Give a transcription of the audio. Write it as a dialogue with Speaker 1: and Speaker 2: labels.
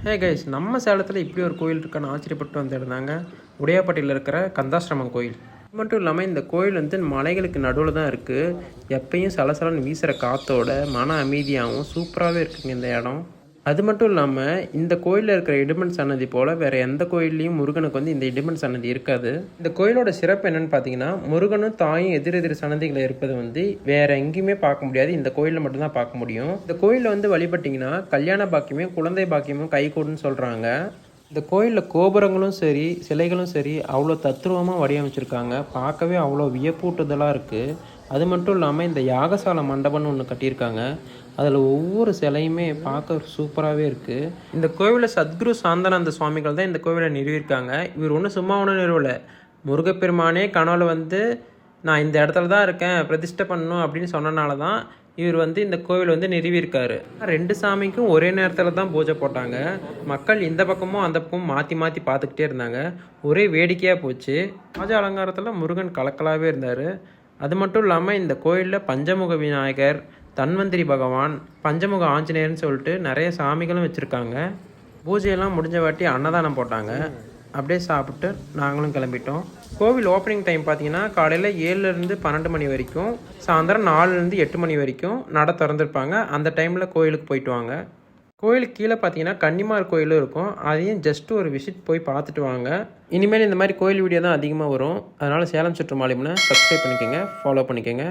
Speaker 1: Guys, நம்ம சேலத்தில் இப்படி ஒரு கோயில் இருக்கான்னு ஆச்சரியப்பட்டு வந்துருந்தாங்க. உடையாப்பட்டியில் இருக்கிற கந்தாசிரமம் கோயில். இது மட்டும் இல்லாமல் இந்த கோயில் வந்து மலைகளுக்கு நடுவில் தான் இருக்குது. எப்பயும் சலசலன்னு வீசுகிற காற்றோட மன அமைதியாகவும் சூப்பராகவே இருக்குங்க இந்த இடம். அது மட்டும் இல்லாமல் இந்த கோயிலில் இருக்கிற இடுமன் சன்னதி போல் வேறு எந்த கோயில்லையும் முருகனுக்கு வந்து இந்த இடுமன் சன்னதி இருக்காது. இந்த கோயிலோட சிறப்பு என்னென்னு பார்த்தீங்கன்னா, முருகனும் தாயும் எதிரெதிர் சன்னதிகளை இருப்பது வந்து வேறு எங்கேயுமே பார்க்க முடியாது, இந்த கோயிலில் மட்டும்தான் பார்க்க முடியும். இந்த கோயிலில் வந்து வழிபட்டிங்கன்னா கல்யாண பாக்கியமும் குழந்தை பாக்கியமும் கைகூடுன்னு சொல்கிறாங்க. இந்த கோயிலில் கோபுரங்களும் சரி சிலைகளும் சரி அவ்வளோ தத்ரூபமாக வடிவமைச்சிருக்காங்க. பார்க்கவே அவ்வளோ வியப்பூட்டுதலாக இருக்குது. அது மட்டும் இல்லாமல் இந்த யாகசாலை மண்டபம்னு ஒன்று கட்டியிருக்காங்க. அதில் ஒவ்வொரு சிலையுமே பார்க்க சூப்பராகவே இருக்குது. இந்த கோவிலில் சத்குரு சாந்தனந்த சுவாமிகள் தான் இந்த கோவிலை நிறுவியிருக்காங்க. இவர் ஒன்றும் சும்மா ஒன்றும் நிறுவலை. முருகப்பெருமானே கனவுல வந்து நான் இந்த இடத்துல தான் இருக்கேன், பிரதிஷ்டை பண்ணணும் அப்படின்னு சொன்னனால தான் இவர் வந்து இந்த கோவில் வந்து நிறுவியிருக்காரு. 2 சாமிக்கும் ஒரே நேரத்தில் தான் பூஜை போட்டாங்க. மக்கள் இந்த பக்கமும் அந்த பக்கமும் மாற்றி மாற்றி பார்த்துக்கிட்டே இருந்தாங்க. ஒரே வேடிக்கையாக போச்சு. ராஜ அலங்காரத்தில் முருகன் கலக்கலாகவே இருந்தார். அது மட்டும் இல்லாமல் இந்த கோயிலில் பஞ்சமுக விநாயகர், தன்வந்திரி பகவான், பஞ்சமுக ஆஞ்சநேயர்னு சொல்லிட்டு நிறைய சாமிகளும் வச்சுருக்காங்க. பூஜையெல்லாம் முடிஞ்ச வாட்டி அன்னதானம் போட்டாங்க. அப்படியே சாப்பிட்டு நாங்களும் கிளம்பிட்டோம். கோவில் ஓப்பனிங் டைம் பார்த்தீங்கன்னா காலையில் 7லேருந்து 12 மணி வரைக்கும், சாயந்தரம் 4லேருந்து 8 மணி வரைக்கும் நட திறந்துருப்பாங்க. அந்த டைமில் கோயிலுக்கு போயிட்டு வாங்க. கோயிலுக்கு கீழே பார்த்தீங்கன்னா கன்னிமார் கோயிலும் இருக்கும். அதையும் ஜஸ்ட்டு ஒரு விசிட் போய் பார்த்துட்டு வாங்க. இனிமேல் இந்த மாதிரி கோயில் வீடியோ தான் அதிகமாக வரும். அதனால் சேலம் சுற்றுமாலிம்னு சப்ஸ்கிரைப் பண்ணிக்கோங்க, ஃபாலோ பண்ணிக்கோங்க.